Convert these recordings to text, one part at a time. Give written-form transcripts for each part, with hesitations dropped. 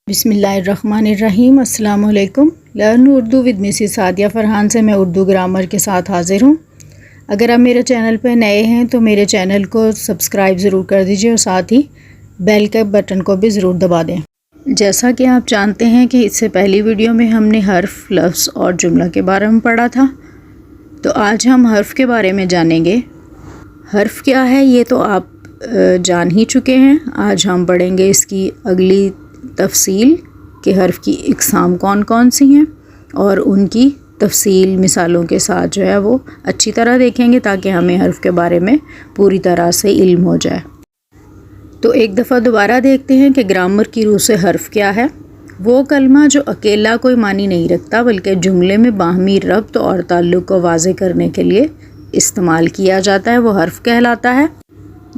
بسم اللہ الرحمن الرحیم۔ السلام علیکم۔ Learn Urdu with Mrs Sadia Farhan سے میں اردو گرامر کے ساتھ حاضر ہوں۔ اگر آپ میرے چینل پہ نئے ہیں تو میرے چینل کو سبسکرائب ضرور کر دیجئے اور ساتھ ہی بیل کے بٹن کو بھی ضرور دبا دیں۔ جیسا کہ آپ جانتے ہیں کہ اس سے پہلی ویڈیو میں ہم نے حرف، لفظ اور جملہ کے بارے میں پڑھا تھا، تو آج ہم حرف کے بارے میں جانیں گے۔ حرف کیا ہے یہ تو آپ جان ہی چکے ہیں۔ آج ہم پڑھیں گے اس کی اگلی تفصیل کہ حرف کی اقسام کون کون سی ہیں، اور ان کی تفصیل مثالوں کے ساتھ جو ہے وہ اچھی طرح دیکھیں گے تاکہ ہمیں حرف کے بارے میں پوری طرح سے علم ہو جائے۔ تو ایک دفعہ دوبارہ دیکھتے ہیں کہ گرامر کی روح سے حرف کیا ہے۔ وہ کلمہ جو اکیلا کوئی معنی نہیں رکھتا بلکہ جملے میں باہمی ربط اور تعلق کو واضح کرنے کے لیے استعمال کیا جاتا ہے، وہ حرف کہلاتا ہے۔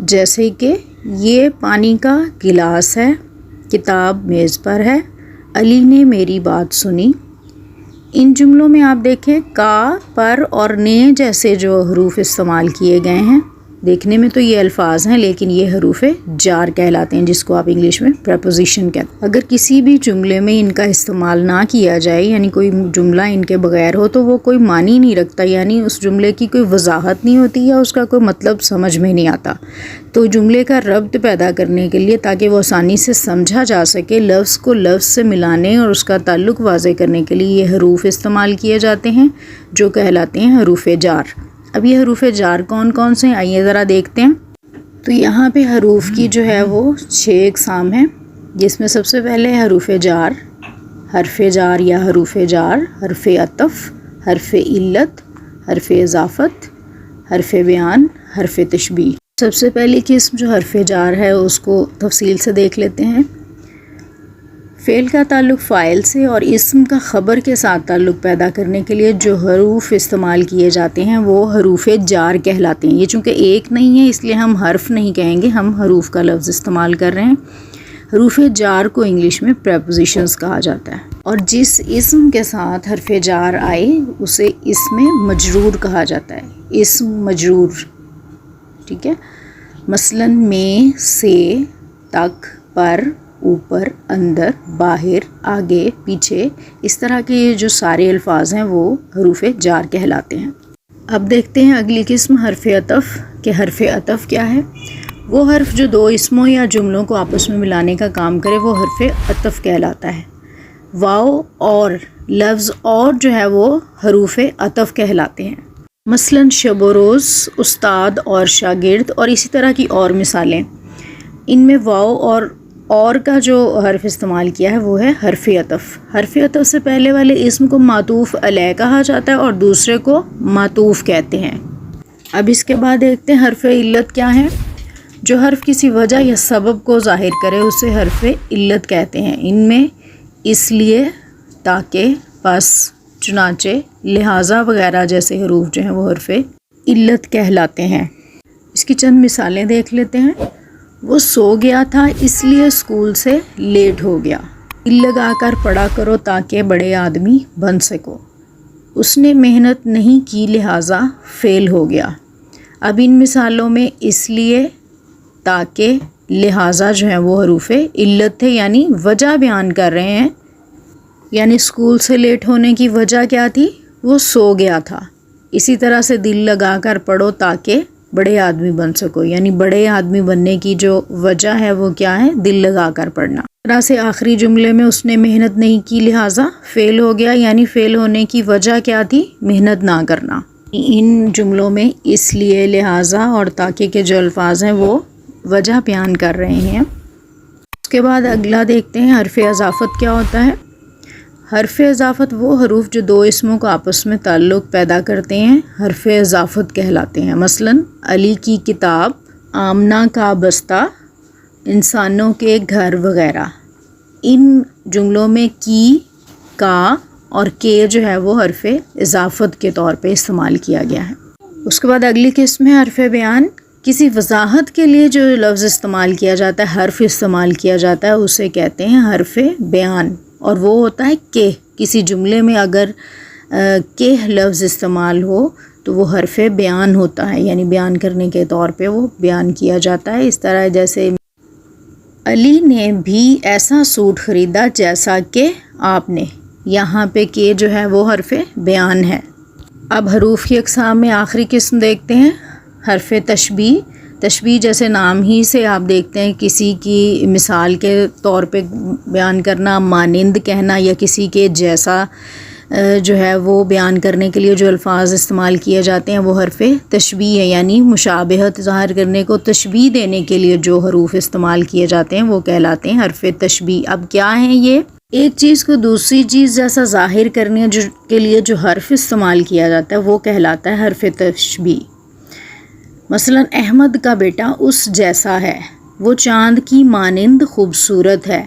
جیسے کہ یہ پانی کا گلاس ہے، کتاب میز پر ہے، علی نے میری بات سنی۔ ان جملوں میں آپ دیکھیں کا، پر اور نے جیسے جو حروف استعمال کیے گئے ہیں، دیکھنے میں تو یہ الفاظ ہیں لیکن یہ حروف جار کہلاتے ہیں، جس کو آپ انگلش میں پریپوزیشن کہتے ہیں۔ اگر کسی بھی جملے میں ان کا استعمال نہ کیا جائے، یعنی کوئی جملہ ان کے بغیر ہو، تو وہ کوئی معنی نہیں رکھتا، یعنی اس جملے کی کوئی وضاحت نہیں ہوتی یا اس کا کوئی مطلب سمجھ میں نہیں آتا۔ تو جملے کا ربط پیدا کرنے کے لیے تاکہ وہ آسانی سے سمجھا جا سکے، لفظ کو لفظ سے ملانے اور اس کا تعلق واضح کرنے کے لیے یہ حروف استعمال کیے جاتے ہیں جو کہلاتے ہیں حروف جار۔ اب یہ حروف جار کون کون سے ہیں آئیے ذرا دیکھتے ہیں۔ تو یہاں پہ حروف کی جو ہے وہ 6 اقسام ہیں، جس میں سب سے پہلے حروف جار، حرف جار یا حروف جار، حرف عطف، حرف علت، حرف اضافت، حرف بیان، حرف تشبیہ۔ سب سے پہلی قسم جو حرف جار ہے اس کو تفصیل سے دیکھ لیتے ہیں۔ فعل کا تعلق فاعل سے اور اسم کا خبر کے ساتھ تعلق پیدا کرنے کے لیے جو حروف استعمال کیے جاتے ہیں وہ حروف جار کہلاتے ہیں۔ یہ چونکہ ایک نہیں ہے اس لیے ہم حرف نہیں کہیں گے، ہم حروف کا لفظ استعمال کر رہے ہیں۔ حروف جار کو انگلش میں پریپوزیشنز کہا جاتا ہے، اور جس اسم کے ساتھ حرف جار آئے اسے اسم مجرور کہا جاتا ہے۔ اسم مجرور، ٹھیک ہے۔ مثلاً میں، سے، تک، پر، اوپر، اندر، باہر، آگے، پیچھے، اس طرح کے جو سارے الفاظ ہیں وہ حروف جار کہلاتے ہیں۔ اب دیکھتے ہیں اگلی قسم حرف عطف کہ حرف عطف کیا ہے۔ وہ حرف جو دو اسموں یا جملوں کو آپس میں ملانے کا کام کرے وہ حرف عطف کہلاتا ہے۔ واو اور لفظ اور جو ہے وہ حروف عطف کہلاتے ہیں۔ مثلاً شب و روز، استاد اور شاگرد، اور اسی طرح کی اور مثالیں۔ ان میں واو اور کا جو حرف استعمال کیا ہے وہ ہے حرف عطف۔ حرف عطف سے پہلے والے اسم کو معطوف علیہ کہا جاتا ہے اور دوسرے کو معطوف کہتے ہیں۔ اب اس کے بعد دیکھتے ہیں حرف علت کیا ہے۔ جو حرف کسی وجہ یا سبب کو ظاہر کرے اسے حرف علت کہتے ہیں۔ ان میں اس لیے، تاکہ، پس، چنانچہ، لہٰذا وغیرہ جیسے حروف جو ہیں وہ حرف علت کہلاتے ہیں۔ اس کی چند مثالیں دیکھ لیتے ہیں۔ وہ سو گیا تھا اس لیے اسکول سے لیٹ ہو گیا۔ دل لگا کر پڑھا کرو تاکہ بڑے آدمی بن سکو۔ اس نے محنت نہیں کی لہٰذا فیل ہو گیا۔ اب ان مثالوں میں اس لیے، تاکہ، لہٰذا جو ہیں وہ حروف علت تھے، یعنی وجہ بیان کر رہے ہیں۔ یعنی اسکول سے لیٹ ہونے کی وجہ کیا تھی؟ وہ سو گیا تھا۔ اسی طرح سے دل لگا کر پڑھو تاکہ بڑے آدمی بن سکو، یعنی بڑے آدمی بننے کی جو وجہ ہے وہ کیا ہے؟ دل لگا کر پڑھنا۔ اس طرح سے آخری جملے میں اس نے محنت نہیں کی لہٰذا فیل ہو گیا، یعنی فیل ہونے کی وجہ کیا تھی؟ محنت نہ کرنا۔ ان جملوں میں اس لیے، لہٰذا اور تاکہ کے جو الفاظ ہیں وہ وجہ بیان کر رہے ہیں۔ اس کے بعد اگلا دیکھتے ہیں حرف اضافت کیا ہوتا ہے۔ حرف اضافت وہ حروف جو دو اسموں کو آپس میں تعلق پیدا کرتے ہیں حرف اضافت کہلاتے ہیں۔ مثلاً علی کی کتاب، آمنہ کا بستہ، انسانوں کے گھر وغیرہ۔ ان جملوں میں کی، کا اور کے جو ہے وہ حرف اضافت کے طور پہ استعمال کیا گیا ہے۔ اس کے بعد اگلی قسم ہے حرف بیان۔ کسی وضاحت کے لیے جو لفظ استعمال کیا جاتا ہے، حرف استعمال کیا جاتا ہے، اسے کہتے ہیں حرف بیان، اور وہ ہوتا ہے کہ کسی جملے میں اگر کہ لفظ استعمال ہو تو وہ حرف بیان ہوتا ہے، یعنی بیان کرنے کے طور پہ وہ بیان کیا جاتا ہے۔ اس طرح جیسے علی نے بھی ایسا سوٹ خریدا جیسا کہ آپ نے. یہاں پہ کہ جو ہے وہ حرف بیان ہے. اب حروف کی اقسام میں آخری قسم دیکھتے ہیں، حرف تشبیہ. تشبیہ جیسے نام ہی سے آپ دیکھتے ہیں کسی کی مثال کے طور پہ بیان کرنا، مانند کہنا یا کسی کے جیسا جو ہے وہ بیان کرنے کے لیے جو الفاظ استعمال کیے جاتے ہیں وہ حرف تشبیہ ہے. یعنی مشابہت ظاہر کرنے کو تشبیہ دینے کے لیے جو حروف استعمال کیے جاتے ہیں وہ کہلاتے ہیں حرف تشبیہ. اب کیا ہیں یہ؟ ایک چیز کو دوسری چیز جیسا ظاہر کرنے کے لیے جو حرف استعمال کیا جاتا ہے وہ کہلاتا ہے حرف تشبیہ. مثلا احمد کا بیٹا اس جیسا ہے، وہ چاند کی مانند خوبصورت ہے،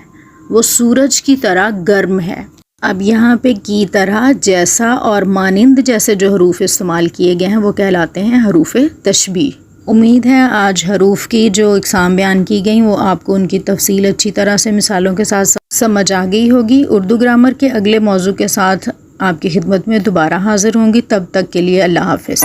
وہ سورج کی طرح گرم ہے. اب یہاں پہ کی طرح، جیسا اور مانند جیسے جو حروف استعمال کیے گئے ہیں وہ کہلاتے ہیں حروف تشبیہ. امید ہے آج حروف کی جو اقسام بیان کی گئیں وہ آپ کو ان کی تفصیل اچھی طرح سے مثالوں کے ساتھ سمجھ آ گئی ہوگی. اردو گرامر کے اگلے موضوع کے ساتھ آپ کی خدمت میں دوبارہ حاضر ہوں گی. تب تک کے لیے اللہ حافظ.